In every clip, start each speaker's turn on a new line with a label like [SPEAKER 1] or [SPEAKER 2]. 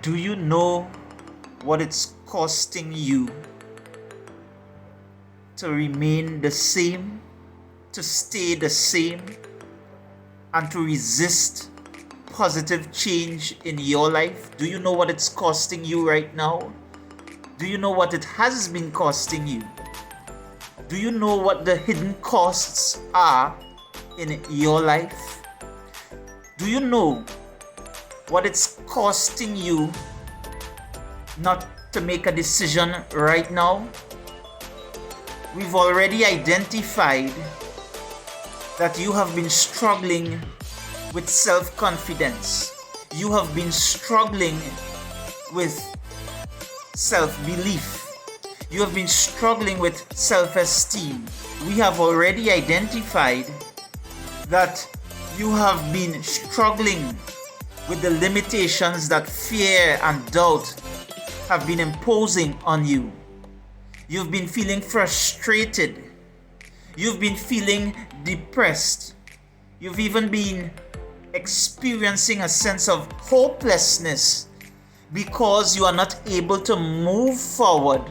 [SPEAKER 1] Do you know what it's costing you to remain the same, to stay the same, and to resist positive change in your life? Do you know what it's costing you right now? Do you know what it has been costing you? Do you know what the hidden costs are in your life? Do you know what it's costing you not to make a decision right now? We've already identified that you have been struggling with self-confidence. You have been struggling with self-belief. You have been struggling with self-esteem. We have already identified that you have been struggling with the limitations that fear and doubt have been imposing on you. You've been feeling frustrated. You've been feeling depressed. You've even been experiencing a sense of hopelessness because you are not able to move forward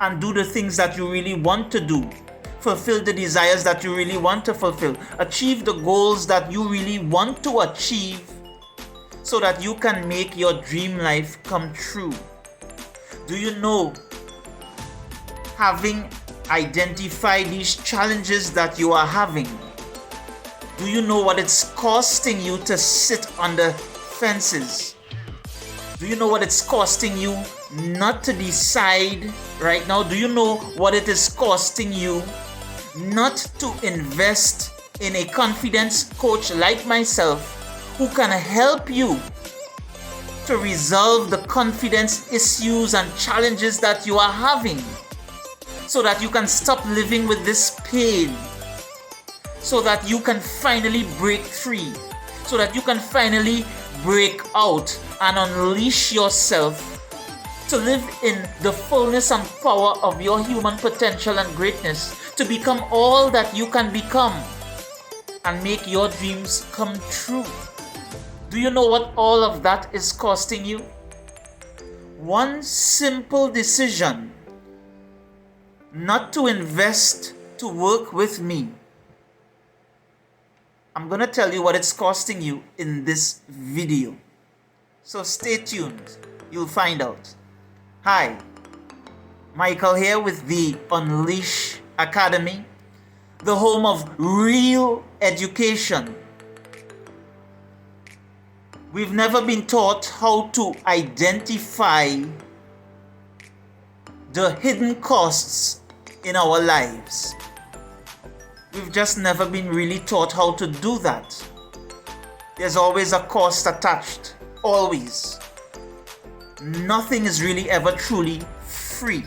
[SPEAKER 1] and do the things that you really want to do, fulfill the desires that you really want to fulfill, achieve the goals that you really want to achieve, so that you can make your dream life come true. Do you know, having identified these challenges that you are having, do you know what it's costing you to sit on the fences? Do you know what it's costing you not to decide right now? Do you know what it is costing you not to invest in a confidence coach like myself, who can help you to resolve the confidence issues and challenges that you are having, so that you can stop living with this pain, so that you can finally break free, so that you can finally break out and unleash yourself to live in the fullness and power of your human potential and greatness, to become all that you can become and make your dreams come true. Do you know what all of that is costing you? One simple decision not to invest to work with me. I'm going to tell you what it's costing you in this video. So stay tuned. You'll find out. Hi, Michael here with the Unleash Academy, the home of real education. We've never been taught how to identify the hidden costs in our lives. We've just never been really taught how to do that. There's always a cost attached. Always. Nothing is really ever truly free.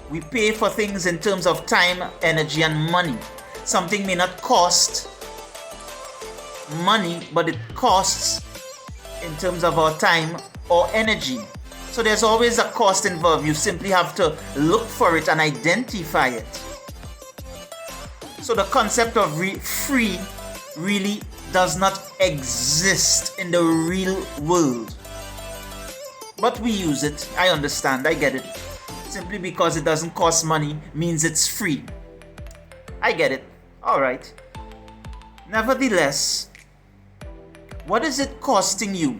[SPEAKER 1] We pay for things in terms of time, energy, and money. Something may not cost money, but it costs in terms of our time or energy. So there's always a cost involved. You simply have to look for it and identify it. So the concept of free really does not exist in the real world. But we use it. I understand. I get it. Simply because it doesn't cost money means it's free. I get it. All right. Nevertheless, what is it costing you?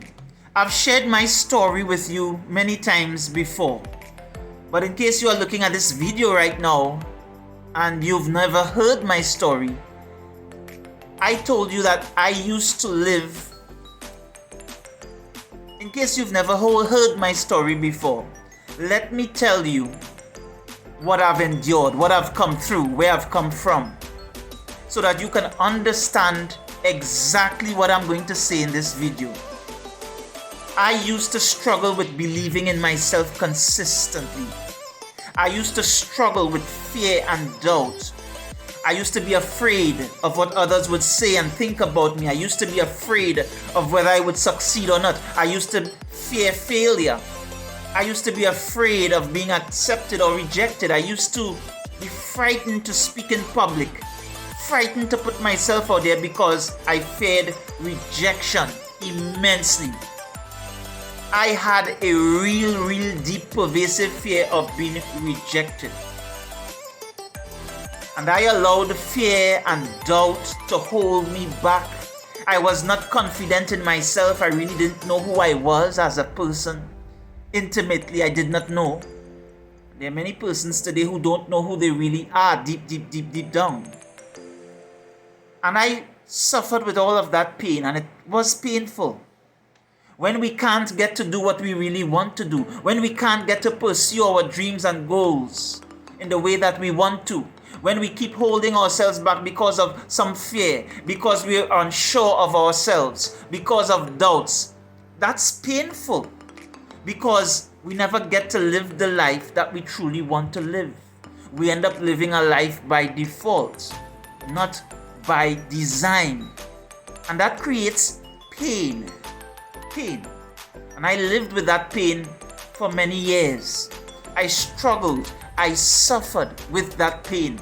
[SPEAKER 1] I've shared my story with you many times before. But in case you are looking at this video right now and you've never heard my story, I told you that I used to live. In case you've never heard my story before, let me tell you what I've endured, what I've come through, where I've come from, so that you can understand exactly what I'm going to say in this video. I used to struggle with believing in myself consistently. I used to struggle with fear and doubt. I used to be afraid of what others would say and think about me. I used to be afraid of whether I would succeed or not. I used to fear failure. I used to be afraid of being accepted or rejected. I used to be frightened to speak in public, frightened to put myself out there because I feared rejection immensely. I had a real deep pervasive fear of being rejected. And I allowed fear and doubt to hold me back. I was not confident in myself. I really didn't know who I was as a person. Intimately, I did not know. There are many persons today who don't know who they really are deep down. And I suffered with all of that pain, and it was painful. When we can't get to do what we really want to do, when we can't get to pursue our dreams and goals in the way that we want to, when we keep holding ourselves back because of some fear, because we are unsure of ourselves, because of doubts, that's painful, because we never get to live the life that we truly want to live. We end up living a life by default, not by design. And that creates pain. And I lived with that pain for many years. I struggled. I suffered with that pain.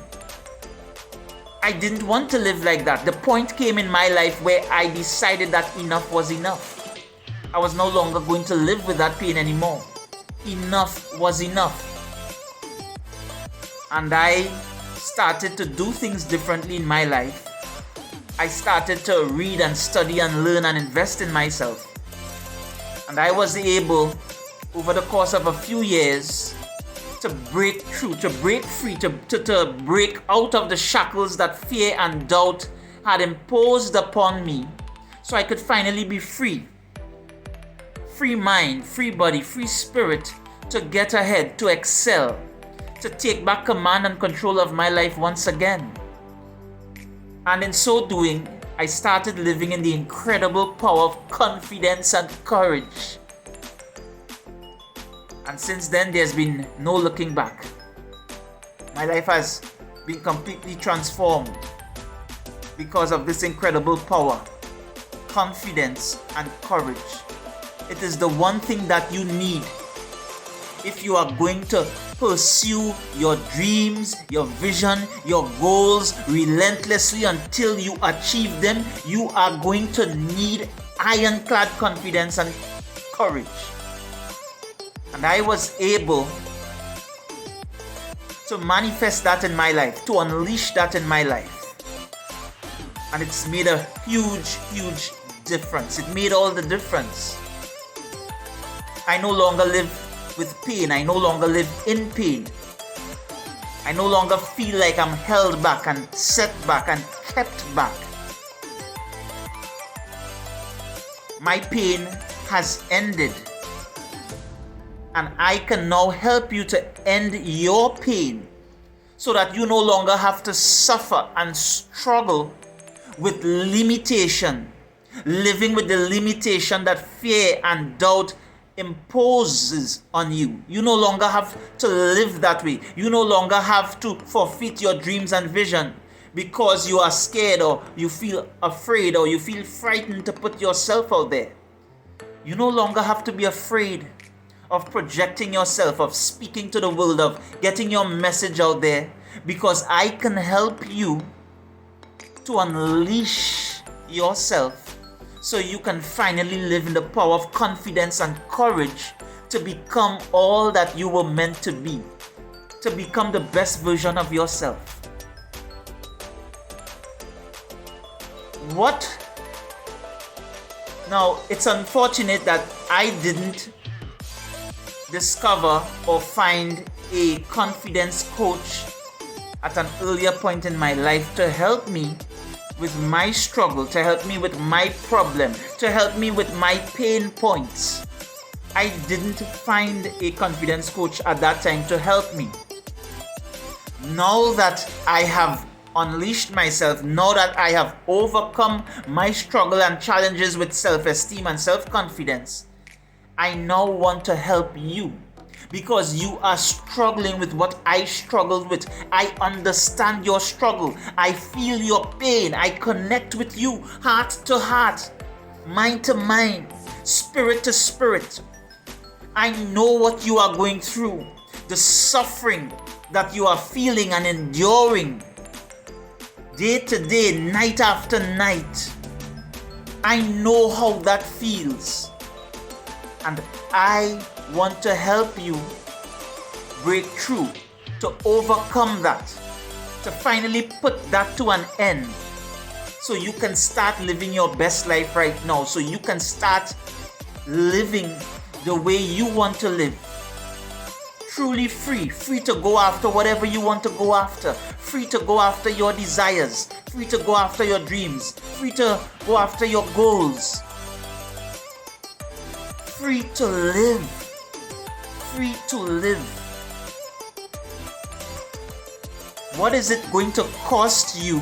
[SPEAKER 1] I didn't want to live like that. The point came in my life where I decided that enough was enough. I was no longer going to live with that pain anymore. Enough was enough. And I started to do things differently in my life. I started to read and study and learn and invest in myself. And I was able, over the course of a few years, to break through, to break free, to break out of the shackles that fear and doubt had imposed upon me, so I could finally be free. Free mind, free body, free spirit, to get ahead, to excel, to take back command and control of my life once again. And in so doing, I started living in the incredible power of confidence and courage. And since then, there's been no looking back. My life has been completely transformed because of this incredible power, confidence, and courage. It is the one thing that you need if you are going to pursue your dreams, your vision, your goals relentlessly until you achieve them. You are going to need ironclad confidence and courage. And I was able to manifest that in my life, to unleash that in my life. And it's made a huge difference. It made all the difference. I no longer live with pain. I no longer live in pain. I no longer feel like I'm held back and set back and kept back. My pain has ended. And I can now help you to end your pain so that you no longer have to suffer and struggle with limitation, living with the limitation that fear and doubt imposes on you. You no longer have to live that way. You no longer have to forfeit your dreams and vision because you are scared or you feel afraid or you feel frightened to put yourself out there. You no longer have to be afraid of projecting yourself, of speaking to the world, of getting your message out there, because I can help you to unleash yourself so you can finally live in the power of confidence and courage to become all that you were meant to be, to become the best version of yourself. Now, it's unfortunate that I didn't discover or find a confidence coach at an earlier point in my life to help me with my struggle, to help me with my problem, to help me with my pain points. I didn't find a confidence coach at that time to help me. Now that I have unleashed myself, now that I have overcome my struggle and challenges with self-esteem and self-confidence, I now want to help you because you are struggling with what I struggled with. I understand your struggle. I feel your pain. I connect with you heart to heart, mind to mind, spirit to spirit. I know what you are going through, the suffering that you are feeling and enduring day to day, night after night. I know how that feels. And I want to help you break through, to overcome that, to finally put that to an end, so you can start living your best life right now, so you can start living the way you want to live. Truly free, free to go after whatever you want to go after, free to go after your desires, free to go after your dreams, free to go after your goals, free to live, free to live. What is it going to cost you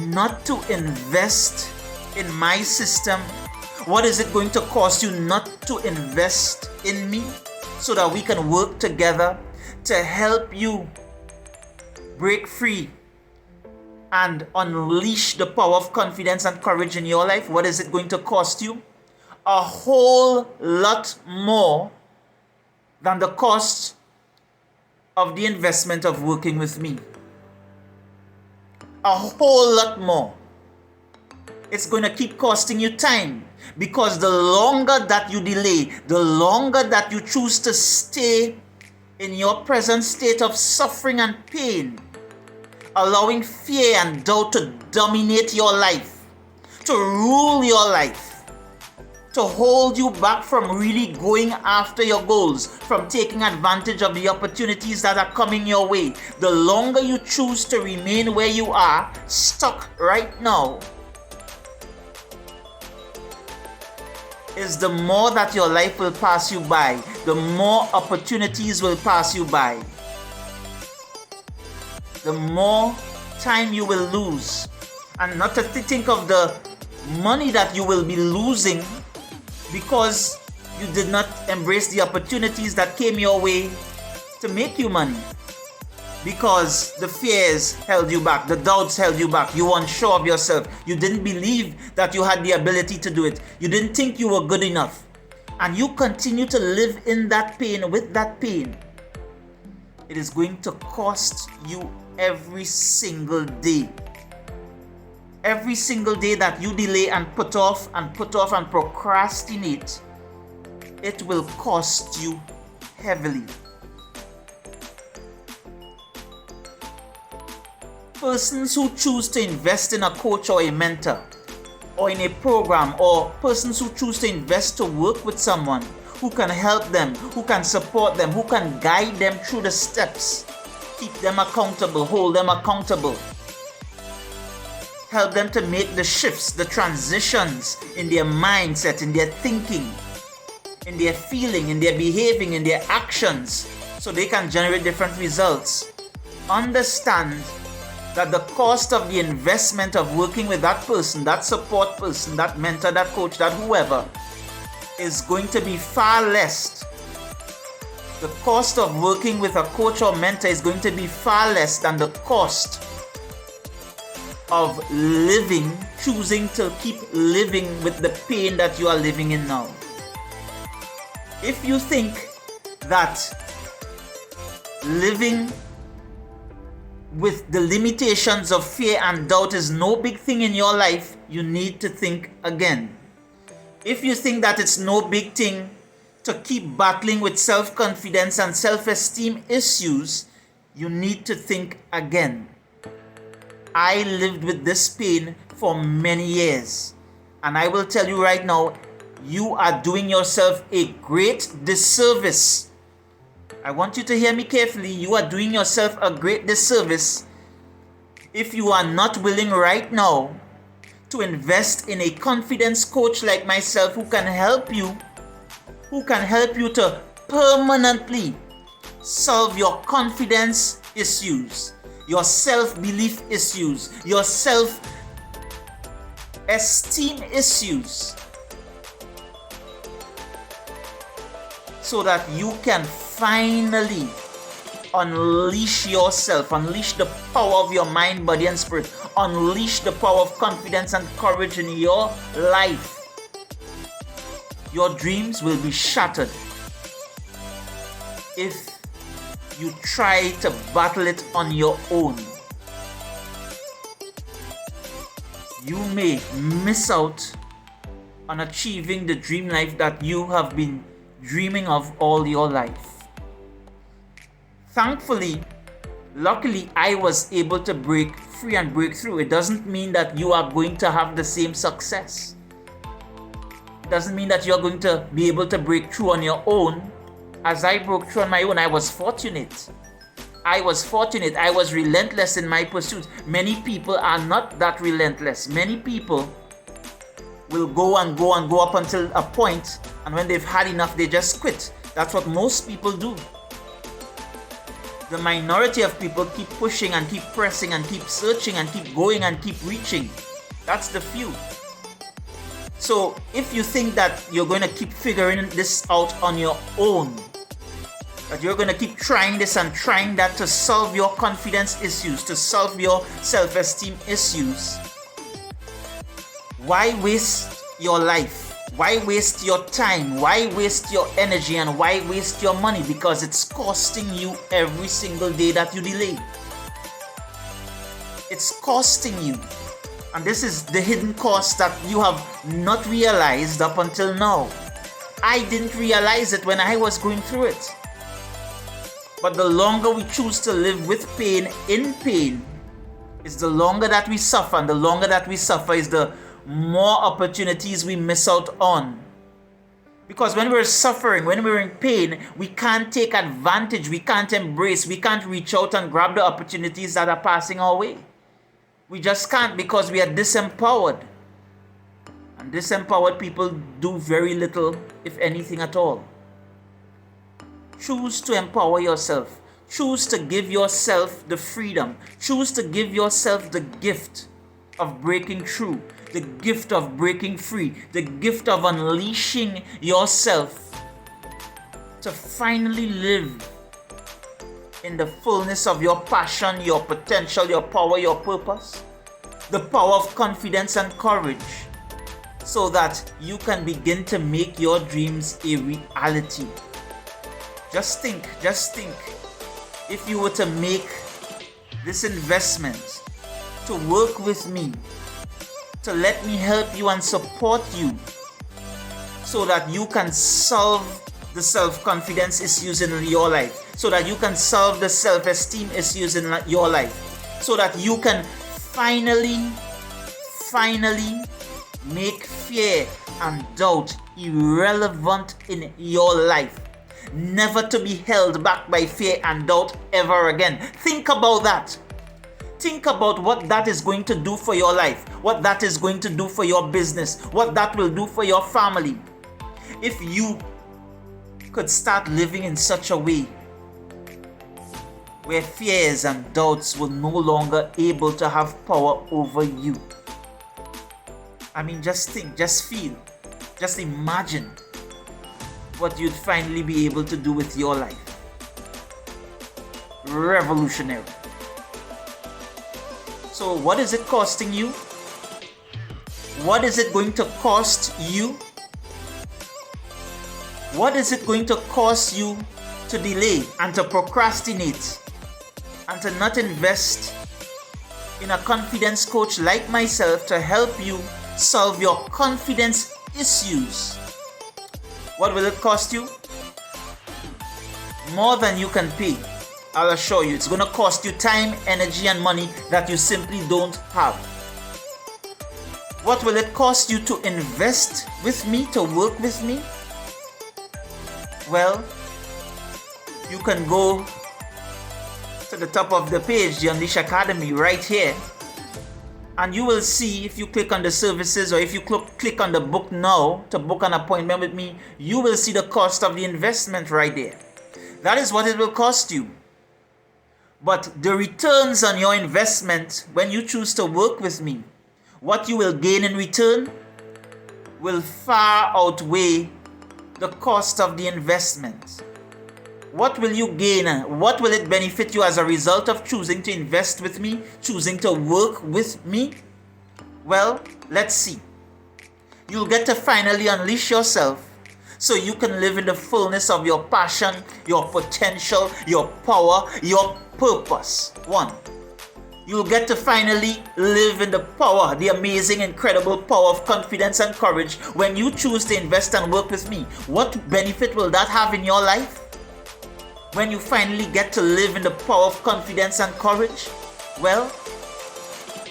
[SPEAKER 1] not to invest in my system? What is it going to cost you not to invest in me, so that we can work together to help you break free and unleash the power of confidence and courage in your life? What is it going to cost you? A whole lot more than the cost of the investment of working with me. A whole lot more. It's going to keep costing you time, because the longer that you delay, the longer that you choose to stay in your present state of suffering and pain, allowing fear and doubt to dominate your life, to rule your life, to hold you back from really going after your goals, from taking advantage of the opportunities that are coming your way. The longer you choose to remain where you are, stuck right now, is the more that your life will pass you by, the more opportunities will pass you by, the more time you will lose. And not to think of the money that you will be losing because you did not embrace the opportunities that came your way to make you money. Because the fears held you back, the doubts held you back, you were unsure of yourself, you didn't believe that you had the ability to do it, you didn't think you were good enough, and you continue to live in that pain, with that pain. It is going to cost you every single day. Every single day that you delay and put off and procrastinate, it will cost you heavily. Persons who choose to invest in a coach or a mentor, or in a program, or persons who choose to invest to work with someone who can help them, who can support them, who can guide them through the steps, keep them accountable, hold them accountable, help them to make the shifts, the transitions in their mindset, in their thinking, in their feeling, in their behaving, in their actions, so they can generate different results. Understand that the cost of the investment of working with that person, that support person, that mentor, that coach, that whoever, is going to be far less. The cost of working with a coach or mentor is going to be far less than the cost of living, choosing to keep living with the pain that you are living in now. If you think that living with the limitations of fear and doubt is no big thing in your life, you need to think again. If you think that it's no big thing to keep battling with self-confidence and self-esteem issues, you need to think again. I lived with this pain for many years, and I will tell you right now, you are doing yourself a great disservice. I want you to hear me carefully. You are doing yourself a great disservice if you are not willing right now to invest in a confidence coach like myself who can help you to permanently solve your confidence issues, your self-belief issues, your self-esteem issues, so that you can finally unleash yourself, unleash the power of your mind, body, and spirit, unleash the power of confidence and courage in your life. Your dreams will be shattered if you try to battle it on your own. You may miss out on achieving the dream life that you have been dreaming of all your life. Thankfully, luckily, I was able to break free and break through. It doesn't mean that you are going to have the same success. It doesn't mean that you're going to be able to break through on your own. As I broke through on my own, I was fortunate. I was relentless in my pursuit. Many people are not that relentless. Many people will go and go and go up until a point, and when they've had enough, they just quit. That's what most people do. The minority of people keep pushing and keep pressing and keep searching and keep going and keep reaching. That's the few. So if you think that you're going to keep figuring this out on your own, that you're going to keep trying this and trying that to solve your confidence issues, to solve your self-esteem issues, why waste your life? Why waste your time? Why waste your energy? And why waste your money? Because it's costing you every single day that you delay. It's costing you. And this is the hidden cost that you have not realized up until now. I didn't realize it when I was going through it. But the longer we choose to live with pain, in pain, is the longer that we suffer. And the longer that we suffer is the more opportunities we miss out on. Because when we're suffering, when we're in pain, we can't take advantage, we can't embrace, we can't reach out and grab the opportunities that are passing our way. We just can't, because we are disempowered. And disempowered people do very little, if anything at all. Choose to empower yourself. Choose to give yourself the freedom. Choose to give yourself the gift of breaking through, the gift of breaking free, the gift of unleashing yourself to finally live in the fullness of your passion, your potential, your power, your purpose, the power of confidence and courage, so that you can begin to make your dreams a reality. Just think, if you were to make this investment to work with me, to let me help you and support you, so that you can solve the self-confidence issues in your life, so that you can solve the self-esteem issues in your life, so that you can finally make fear and doubt irrelevant in your life. Never to be held back by fear and doubt ever again. Think about that. Think about what that is going to do for your life, what that is going to do for your business, what that will do for your family. If you could start living in such a way where fears and doubts were no longer able to have power over you. I mean, just think, just feel, just imagine what you'd finally be able to do with your life. Revolutionary. So what is it costing you? What is it going to cost you? What is it going to cost you to delay and to procrastinate and to not invest in a confidence coach like myself to help you solve your confidence issues? What will it cost you? More than you can pay. I'll assure you, it's going to cost you time, energy, and money that you simply don't have. What will it cost you to invest with me, to work with me? Well, you can go to the top of the page, the Unleash Academy, right here. And you will see, if you click on the services or if you click on the book now to book an appointment with me, you will see the cost of the investment right there. That is what it will cost you. But the returns on your investment, when you choose to work with me, what you will gain in return will far outweigh the cost of the investment. What will you gain? What will it benefit you as a result of choosing to invest with me, choosing to work with me? Well, let's see. You'll get to finally unleash yourself so you can live in the fullness of your passion, your potential, your power, your purpose. 1. You'll get to finally live in the power, the amazing, incredible power of confidence and courage when you choose to invest and work with me. What benefit will that have in your life? When you finally get to live in the power of confidence and courage, well,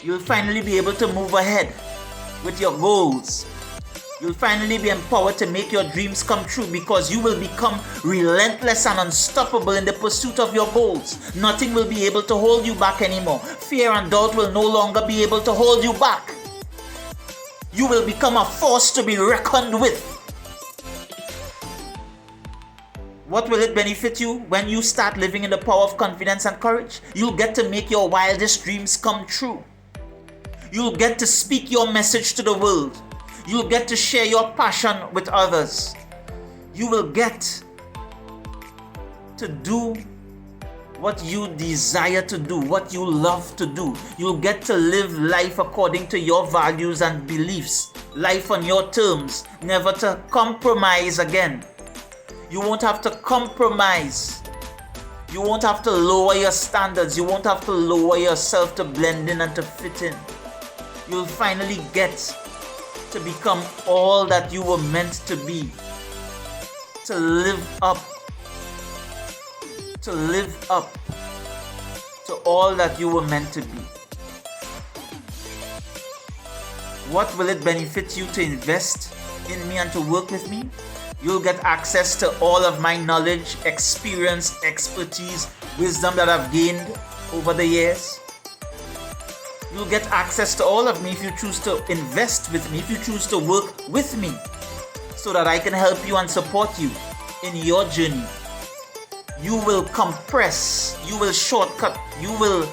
[SPEAKER 1] you'll finally be able to move ahead with your goals. You'll finally be empowered to make your dreams come true because you will become relentless and unstoppable in the pursuit of your goals. Nothing will be able to hold you back anymore. Fear and doubt will no longer be able to hold you back. You will become a force to be reckoned with. What will it benefit you when you start living in the power of confidence and courage? You'll get to make your wildest dreams come true. You'll get to speak your message to the world. You'll get to share your passion with others. You will get to do what you desire to do, what you love to do. You'll get to live life according to your values and beliefs. Life on your terms, never to compromise again. You won't have to compromise. You won't have to lower your standards. You won't have to lower yourself to blend in and to fit in. You'll finally get to become all that you were meant to be. To live up to all that you were meant to be. What will it benefit you to invest in me and to work with me? You'll get access to all of my knowledge, experience, expertise, wisdom that I've gained over the years. You'll get access to all of me if you choose to invest with me, if you choose to work with me, so that I can help you and support you in your journey. You will compress, you will shortcut, you will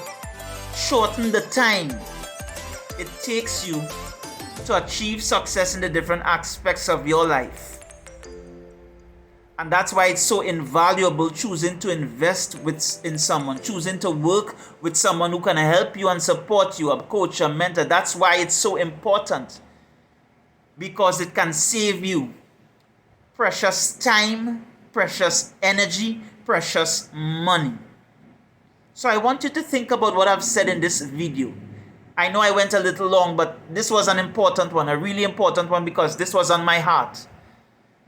[SPEAKER 1] shorten the time it takes you to achieve success in the different aspects of your life. And that's why it's so invaluable choosing to invest in someone, choosing to work with someone who can help you and support you, a coach, a mentor. That's why it's so important, because it can save you precious time, precious energy, precious money. So I want you to think about what I've said in this video. I know I went a little long, but this was an important one, a really important one, because this was on my heart.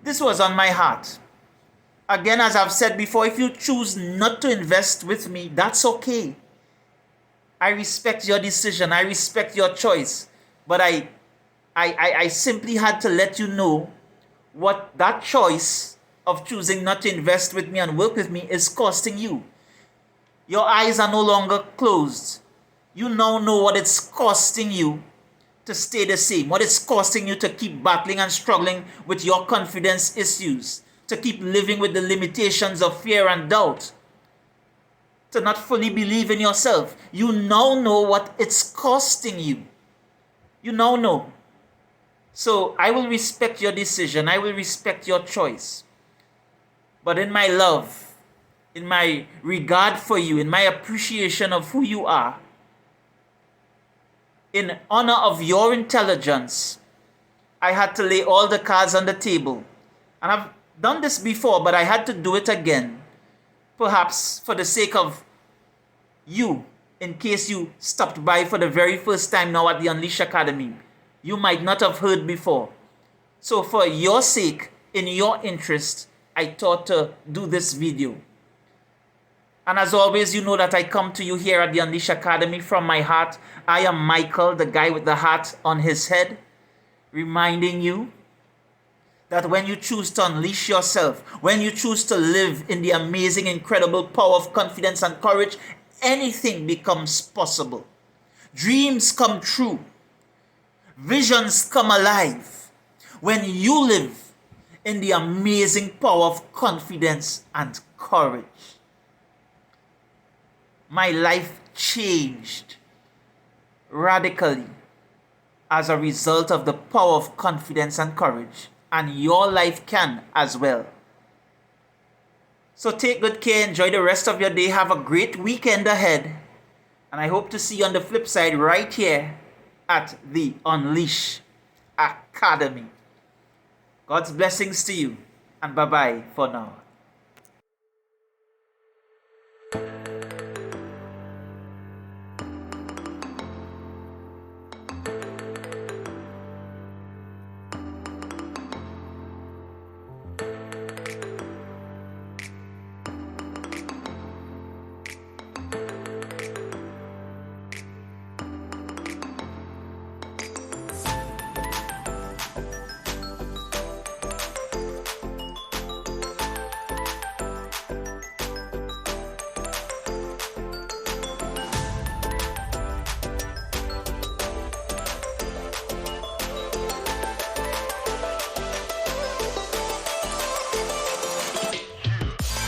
[SPEAKER 1] This was on my heart. Again, as I've said before, if you choose not to invest with me, that's okay. I respect your decision. I respect your choice. But I simply had to let you know what that choice of choosing not to invest with me and work with me is costing you. Your eyes are no longer closed. You now know what it's costing you to stay the same, what it's costing you to keep battling and struggling with your confidence issues, to keep living with the limitations of fear and doubt, to not fully believe in yourself. You now know what it's costing you. You now know. So I will respect your decision. I will respect your choice. But in my love, in my regard for you, in my appreciation of who you are, in honor of your intelligence, I had to lay all the cards on the table. And I've done this before, but I had to do it again. Perhaps for the sake of you, in case you stopped by for the very first time now at the Unleash Academy. You might not have heard before. So for your sake, in your interest, I thought to do this video. And as always, you know that I come to you here at the Unleash Academy from my heart. I am Michael, the guy with the hat on his head, reminding you that when you choose to unleash yourself, when you choose to live in the amazing, incredible power of confidence and courage, anything becomes possible. Dreams come true. Visions come alive when you live in the amazing power of confidence and courage. My life changed radically as a result of the power of confidence and courage. And your life can as well. So take good care, enjoy the rest of your day, have a great weekend ahead. And I hope to see you on the flip side right here at the Unleash Academy. God's blessings to you, and bye-bye for now.